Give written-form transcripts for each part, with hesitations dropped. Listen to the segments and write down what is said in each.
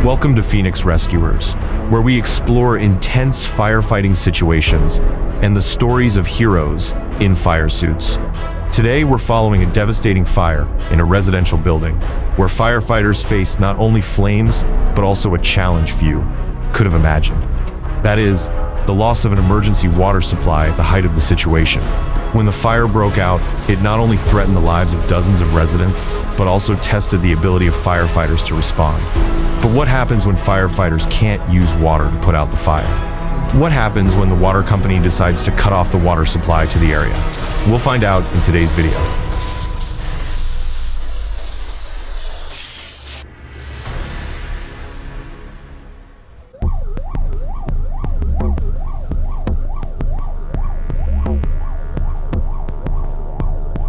Welcome to Phoenix Rescuers, where we explore intense firefighting situations and the stories of heroes in fire suits. Today, we're following a devastating fire in a residential building, where firefighters face not only flames, but also a challenge few could have imagined. That is, the loss of an emergency water supply at the height of the situation. When the fire broke out, it not only threatened the lives of dozens of residents, but also tested the ability of firefighters to respond. But what happens when firefighters can't use water to put out the fire? What happens when the water company decides to cut off the water supply to the area? We'll find out in today's video.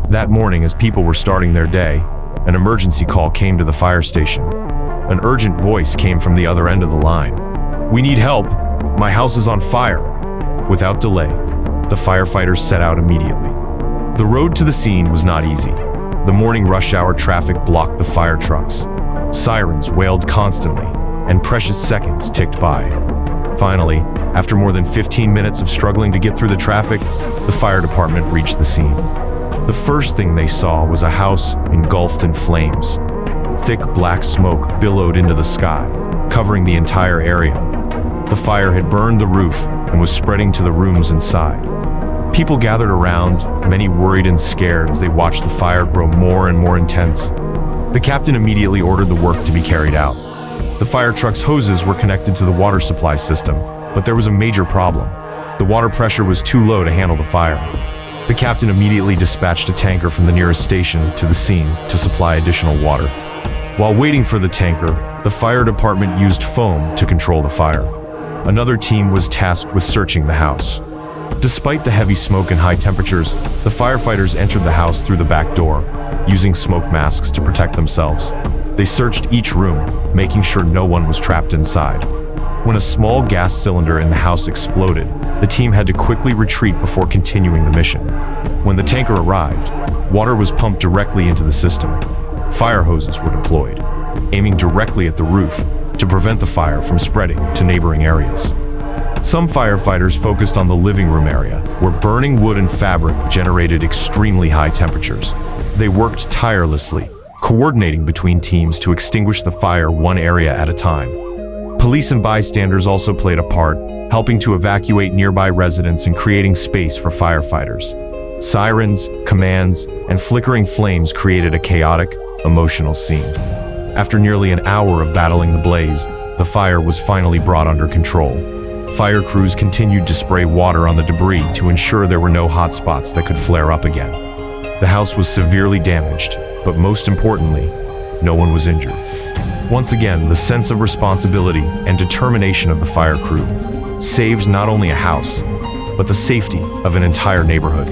That morning, as people were starting their day, an emergency call came to the fire station. An urgent voice came from the other end of the line. "We need help. My house is on fire." Without delay, the firefighters set out immediately. The road to the scene was not easy. The morning rush hour traffic blocked the fire trucks. Sirens wailed constantly, and precious seconds ticked by. Finally, after more than 15 minutes of struggling to get through the traffic, the fire department reached the scene. The first thing they saw was a house engulfed in flames. Thick black smoke billowed into the sky, covering the entire area. The fire had burned the roof and was spreading to the rooms inside. People gathered around, many worried and scared as they watched the fire grow more and more intense. The captain immediately ordered the work to be carried out. The fire truck's hoses were connected to the water supply system, but there was a major problem. The water pressure was too low to handle the fire. The captain immediately dispatched a tanker from the nearest station to the scene to supply additional water. While waiting for the tanker, the fire department used foam to control the fire. Another team was tasked with searching the house. Despite the heavy smoke and high temperatures, the firefighters entered the house through the back door, using smoke masks to protect themselves. They searched each room, making sure no one was trapped inside. When a small gas cylinder in the house exploded, the team had to quickly retreat before continuing the mission. When the tanker arrived, water was pumped directly into the system. Fire hoses were deployed, aiming directly at the roof to prevent the fire from spreading to neighboring areas. Some firefighters focused on the living room area, where burning wood and fabric generated extremely high temperatures. They worked tirelessly, coordinating between teams to extinguish the fire one area at a time. Police and bystanders also played a part, helping to evacuate nearby residents and creating space for firefighters. Sirens, commands, and flickering flames created a chaotic, emotional scene. After nearly an hour of battling the blaze, the fire was finally brought under control. Fire crews continued to spray water on the debris to ensure there were no hot spots that could flare up again. The house was severely damaged, but most importantly, no one was injured. Once again, the sense of responsibility and determination of the fire crew saved not only a house, but the safety of an entire neighborhood.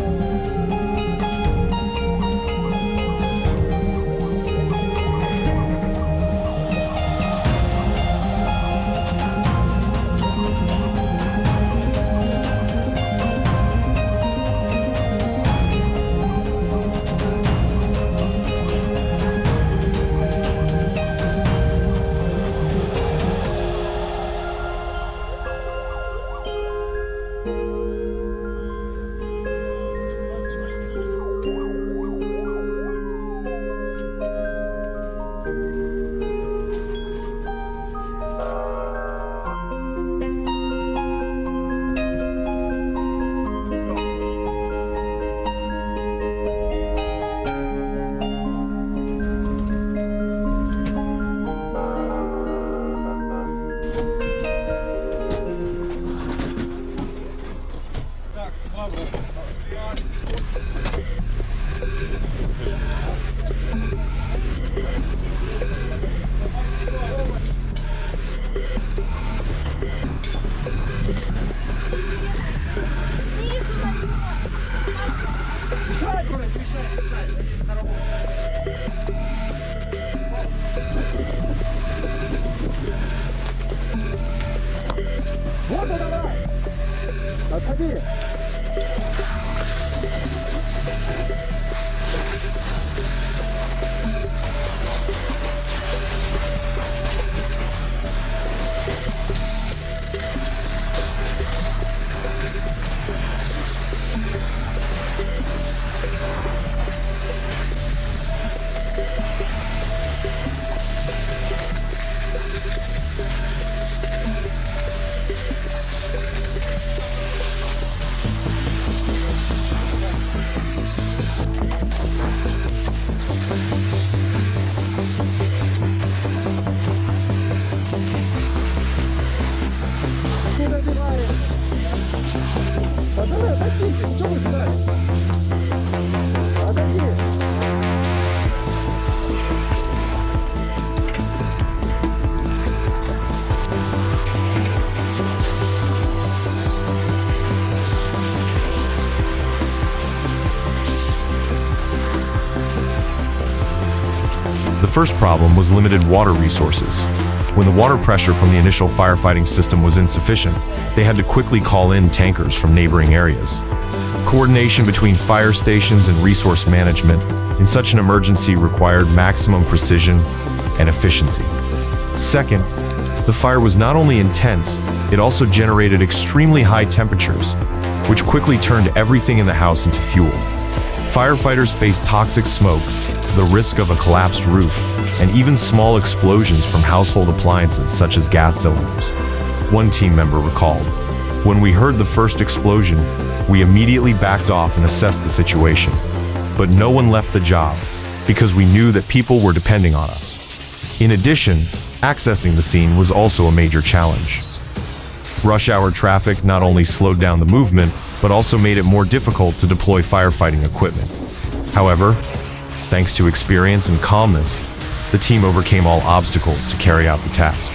Отходи! first problem was limited water resources. When the water pressure from the initial firefighting system was insufficient, they had to quickly call in tankers from neighboring areas. Coordination between fire stations and resource management in such an emergency required maximum precision and efficiency. Second, the fire was not only intense, it also generated extremely high temperatures, which quickly turned everything in the house into fuel. Firefighters faced toxic smoke, the risk of a collapsed roof, and even small explosions from household appliances such as gas cylinders. One team member recalled, "When we heard the first explosion, we immediately backed off and assessed the situation. But no one left the job because we knew that people were depending on us." In addition, accessing the scene was also a major challenge. Rush hour traffic not only slowed down the movement, but also made it more difficult to deploy firefighting equipment. However, thanks to experience and calmness, the team overcame all obstacles to carry out the task.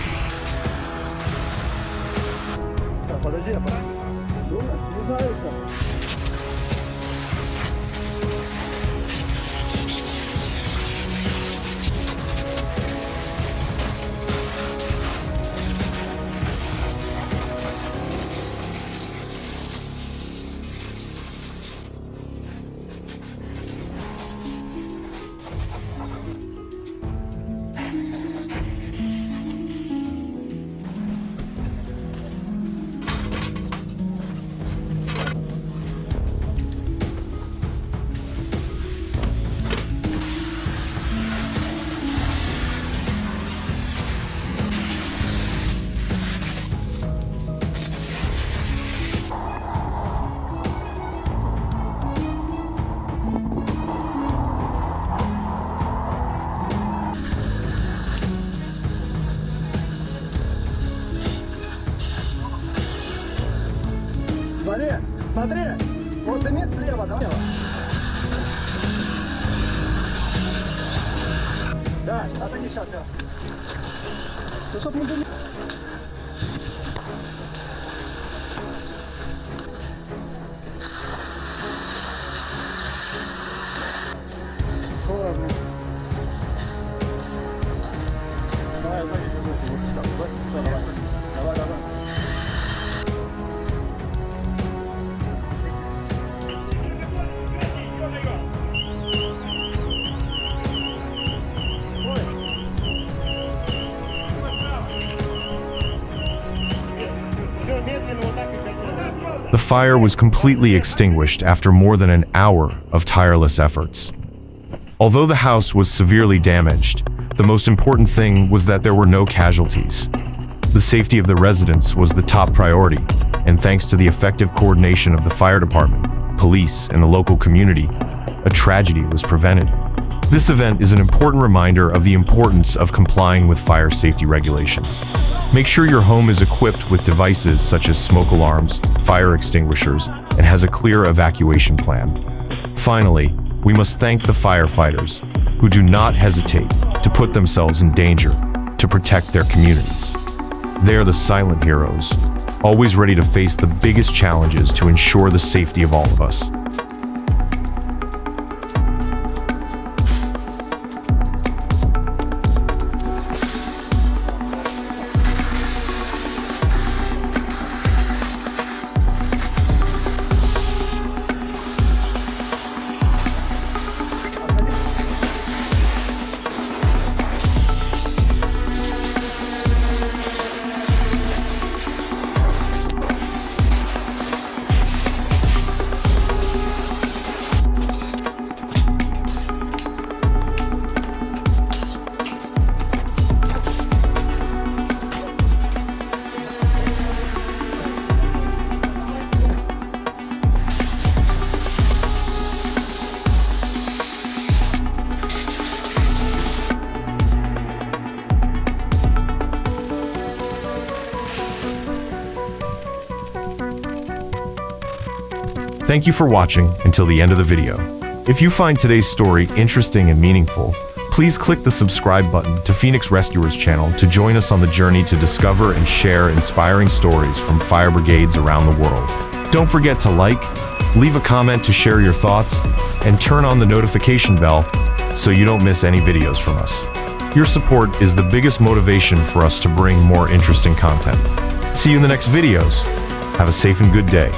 Смотри, вот дымит слева, да? Да, отойди сейчас, да. Ну, чтоб не дымит. Ладно. Давай, давай. The fire was completely extinguished after more than an hour of tireless efforts. Although the house was severely damaged, the most important thing was that there were no casualties. The safety of the residents was the top priority, and thanks to the effective coordination of the fire department, police, and the local community, a tragedy was prevented. This event is an important reminder of the importance of complying with fire safety regulations. Make sure your home is equipped with devices such as smoke alarms, fire extinguishers, and has a clear evacuation plan. Finally, we must thank the firefighters, who do not hesitate to put themselves in danger to protect their communities. They are the silent heroes, always ready to face the biggest challenges to ensure the safety of all of us. Thank you for watching until the end of the video. If you find today's story interesting and meaningful, please click the subscribe button to Phoenix Rescuers channel to join us on the journey to discover and share inspiring stories from fire brigades around the world. Don't forget to like, leave a comment to share your thoughts, and turn on the notification bell so you don't miss any videos from us. Your support is the biggest motivation for us to bring more interesting content. See you in the next videos. Have a safe and good day.